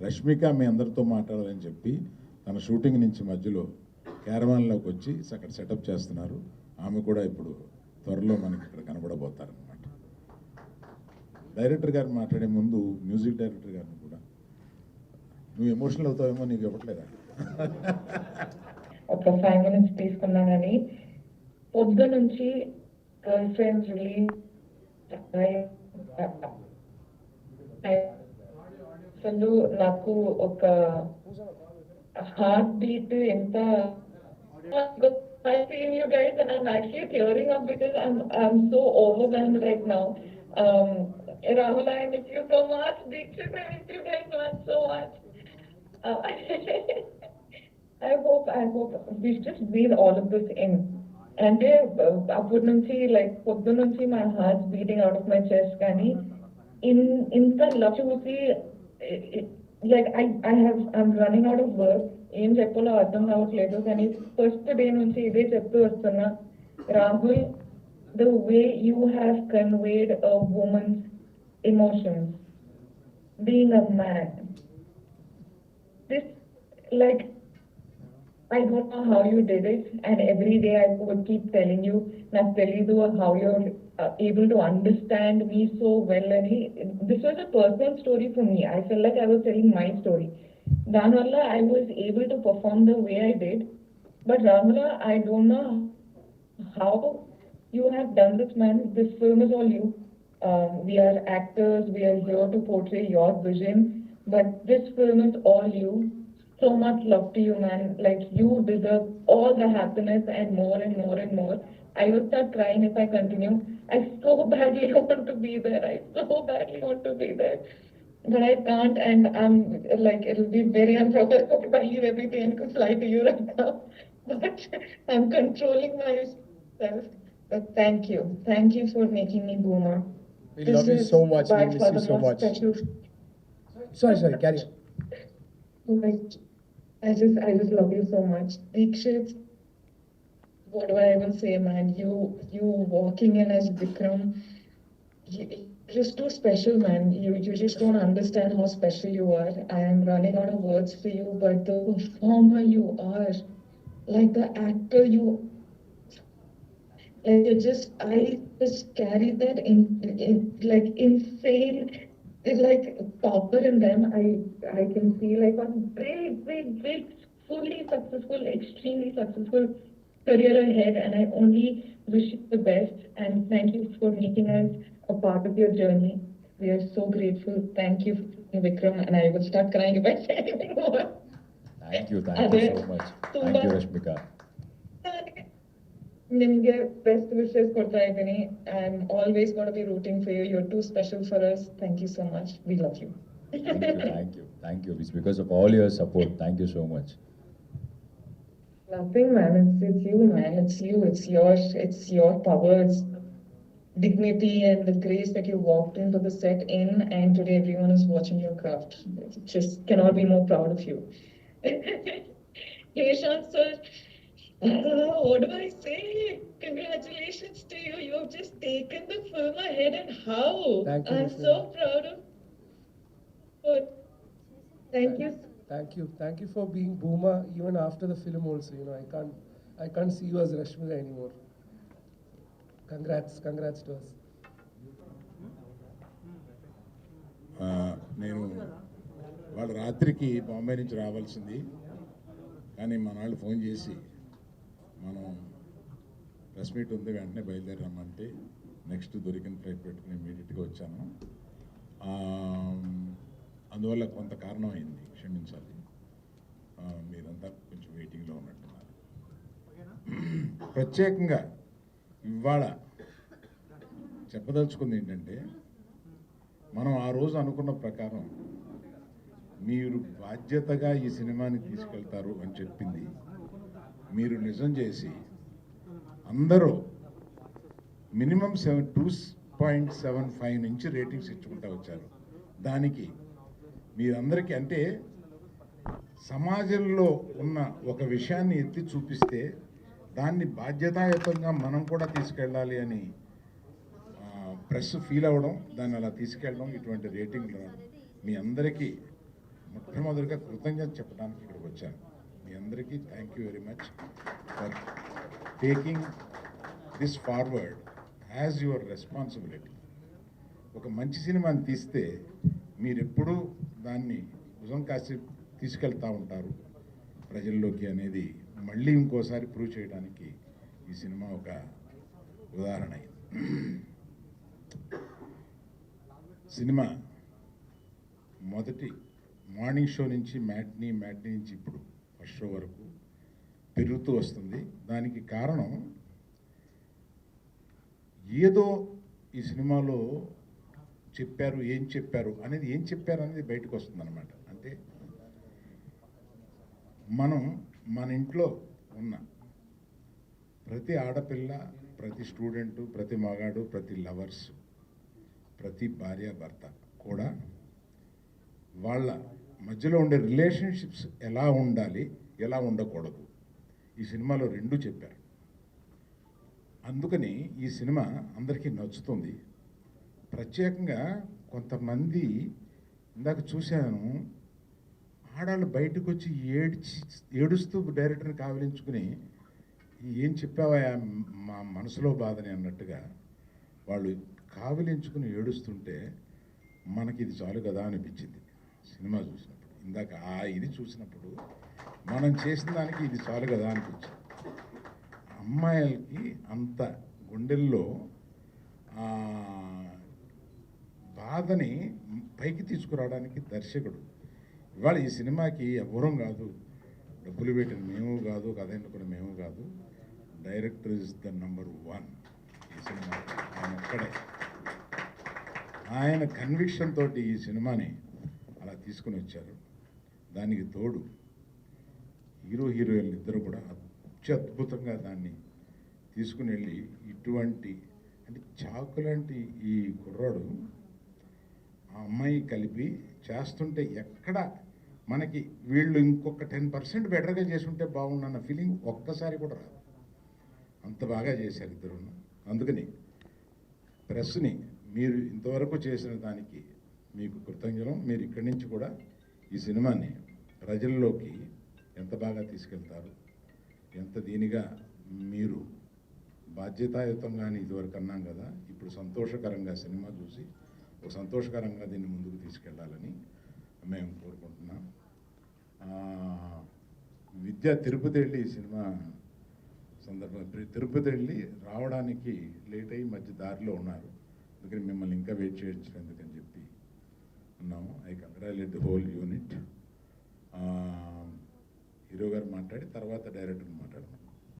రష్మిక మీ అందరితో మాట్లాడాలని చెప్పి తన షూటింగ్ నుంచి మధ్యలో క్యారవాన్లోకి వచ్చి అక్కడ సెటప్ చేస్తున్నారు. ఆమె కూడా ఇప్పుడు త్వరలో మనకి ఇక్కడ కనబడబోతారనమాట. డైరెక్టర్ గారు మాట్లాడే ముందు మ్యూజిక్ డైరెక్టర్ గారిని కూడా, నువ్వు ఎమోషనల్ అవుతావేమో నీకు ఇవ్వట్లేదా? ఒక 5 minutes తీసుకున్నా కానీ పొద్దు నుంచి గర్ల్ ఫ్రెండ్స్ రిలీజ్ అసలు నాకు ఒక హార్ట్ బీట్ ఎంత I feel you guys and I'm actually tearing up because I'm so overwhelmed right now. Rahul, I miss you so much. Dikshit, I miss you guys so much. I hope we just breathe all of this in. And అప్పటి నుంచి like పొద్దు నుంచి my heart's beating out of my chest కానీ ఇంత love చూసి like I'm running out of words. ఏం చెప్పాలో అర్థం కావట్లేదు కానీ ఫస్ట్ డే నుంచి ఇదే చెప్తూ వస్తున్నా. Rahul, the way you have conveyed a woman's emotions, being a man, this, like, I don't know how you did it, and every day I would keep telling you, నాకు తెలీదు how you're able to understand me so well. And this was a personal story for me. I felt like I was telling my story. Danwalla, I was able to perform the way I did. But Ramala, I don't know how you have done this, man. This film is all you. We are actors, we are here to portray your vision. But this film is all you. So much love to you, man. Like, you deserve all the happiness and more and more and more. I will start crying if I continue. I so badly want to be there. I so badly want to be there. But I can't, and I'm like, it'll be very unprofessional if I leave everything and could fly to you right now. But I'm controlling myself. But thank you. Thank you for making me Boomer. We love you so much. We miss you so much. Sorry, carry on. Like, I just love you so much. Dikshit, what do I even say, man? You walking in as Vikram, you're just too special, man. You just don't understand how special you are. I am running out of words for you, but the performer you are, like the actor you, like I just carry that in like insane, like power in them. I can see like a big, fully successful, extremely successful career ahead, and I only wish you the best. And thank you for making us a part of your journey. We are so grateful. Thank you, Vikram, and I will start crying if I say anything more. Thank you so much. Thank you, Rashmika. Nimge best wishes ಕೊಡ್ತಾ ಇದ್ದೀನಿ. I'm always going to be rooting for you. You're too special for us. Thank you so much. We love you. Thank you. It's because of all your support. Thank you so much. Nothing, man. It's you, man. It's you. It's your power. It's dignity and the grace that you walked into the set in, and today everyone is watching your craft. Just cannot be more proud of you. Yashan sir, what do I say? Congratulations to you. You've just taken the film ahead, and how? Thank you, I'm Rashmika. so proud of you. Thank you. Thank you for being Boomer even after the film also. You know, I can't see you as Rashmika anymore. Congrats to us. నేను వాళ్ళ రాత్రికి బాంబే నుంచి రావాల్సింది, కానీ మన వాళ్ళు phone చేసి మనం ప్రెస్ మీట్ ఉంది వెంటనే బయలుదేరామంటే నెక్స్ట్ దొరికిన ఫ్లైట్ పెట్టుకుని ఇమీడియట్గా వచ్చాను. అందువల్ల కొంత కారణం అయింది, క్షమించాలి. మీరంతా కొంచెం వెయిటింగ్లో ఉన్నట్టున్నారు. ప్రత్యేకంగా ఇవాళ చెప్పదలుచుకుంది ఏంటంటే, మనం ఆ రోజు అనుకున్న ప్రకారం మీరు బాధ్యతగా ఈ సినిమాని తీసుకెళ్తారు అని చెప్పింది మీరు నిజం చేసి అందరూ మినిమం 2.75 నుంచి రేటింగ్స్ ఇచ్చుకుంటూ వచ్చారు. దానికి మీరందరికీ, అంటే సమాజంలో ఉన్న ఒక విషయాన్ని ఎత్తి చూపిస్తే దాన్ని బాధ్యతాయుతంగా మనం కూడా తీసుకెళ్ళాలి అని ప్రెస్ ఫీల్ అవ్వడం, దాన్ని అలా తీసుకెళ్ళడం, ఇటువంటి రేటింగ్లు మీ అందరికీ మొట్టమొదటిగా కృతజ్ఞత చెప్పడానికి ఇక్కడికి వచ్చాను. మీ అందరికీ thank you very much for taking this forward as your responsibility. ఒక మంచి సినిమాని తీస్తే మీరెప్పుడూ దాన్ని భుజం కాసి తీసుకెళ్తూ ఉంటారు ప్రజల్లోకి అనేది మళ్ళీ ఇంకోసారి ప్రూవ్ చేయడానికి ఈ సినిమా ఒక ఉదాహరణ అయింది. సినిమా మొదటి మార్నింగ్ షో నుంచి మ్యాట్నీ నుంచి ఇప్పుడు ఫస్ట్ షో వరకు పెరుగుతూ వస్తుంది. దానికి కారణం ఏదో ఈ సినిమాలో చెప్పారు, ఏం చెప్పారు అనేది బయటకు వస్తుంది అనమాట. అంటే మనం మన ఇంట్లో ఉన్న ప్రతి ఆడపిల్ల, ప్రతి స్టూడెంటు, ప్రతి మగాడు, ప్రతి లవర్స్, ప్రతి భార్య భర్త కూడా వాళ్ళ మధ్యలో ఉండే రిలేషన్షిప్స్ ఎలా ఉండాలి, ఎలా ఉండకూడదు ఈ సినిమాలో రెండు చెప్పారు. అందుకని ఈ సినిమా అందరికీ నచ్చుతుంది. ప్రత్యేకంగా కొంతమంది ఇందాక చూశాను, ఆడాళ్ళు బయటకు వచ్చి ఏడుస్తూ డైరెక్టర్ని కావలించుకుని ఏం చెప్పావా మా మనసులో బాధని అన్నట్టుగా వాళ్ళు కావలించుకుని ఏడుస్తుంటే మనకి ఇది చాలు కదా అనిపించింది సినిమా చూసినప్పుడు. ఇందాక ఇది చూసినప్పుడు మనం చేసిన దానికి ఇది చాలు కదా అనిపించింది. అమ్మాయిలకి అంత గుండెల్లో బాధని పైకి తీసుకురావడానికి దర్శకుడు ఇవాళ ఈ సినిమాకి ఎవరం కాదు, డబ్బులు పెట్టిన మేము కాదు, కథ ఎన్నుకున్న మేము కాదు, డైరెక్టర్ ఇస్ ద నంబర్ 1 ఈ సినిమా. ఆయన ఒక్కడే, ఆయన కన్విక్షన్ తోటి ఈ సినిమాని అలా తీసుకుని వచ్చారు. దానికి తోడు హీరోయిన్లు ఇద్దరు కూడా అత్యద్భుతంగా దాన్ని తీసుకుని వెళ్ళి ఇటువంటి అంటే చాకులాంటి ఈ కుర్రాడు ఆ అమ్మాయి కలిపి చేస్తుంటే ఎక్కడ మనకి వీళ్ళు ఇంకొక 10% బెటర్గా చేసుంటే బాగుండన్న ఫీలింగ్ ఒక్కసారి కూడా రాదు. అంత బాగా చేశారు ఇద్దరు. అందుకని ప్రెస్ని మీరు ఇంతవరకు చేసిన దానికి మీకు కృతజ్ఞతలు. మీరు ఇక్కడి నుంచి కూడా ఈ సినిమాని ప్రజల్లోకి ఎంత బాగా తీసుకెళ్తారు, ఎంత దీనిగా మీరు బాధ్యతాయుతంగానే ఇదివరకు అన్నాం కదా, ఇప్పుడు సంతోషకరంగా సినిమా చూసి ఒక సంతోషకరంగా దీన్ని ముందుకు తీసుకెళ్లాలని మేము కోరుకుంటున్నాం. విద్య తిరుపతి వెళ్ళి ఈ సినిమా సందర్భంగా తిరుపతి వెళ్ళి రావడానికి లేట్ అయ్యి మధ్య దారిలో ఉన్నారు. అందుకని మిమ్మల్ని ఇంకా వెయిట్ చేయించినందుకని చెప్పి ఉన్నాము. I congratulate the whole unit. Hero గారు మాట్లాడి తర్వాత డైరెక్టర్ మాట్లాడదాం.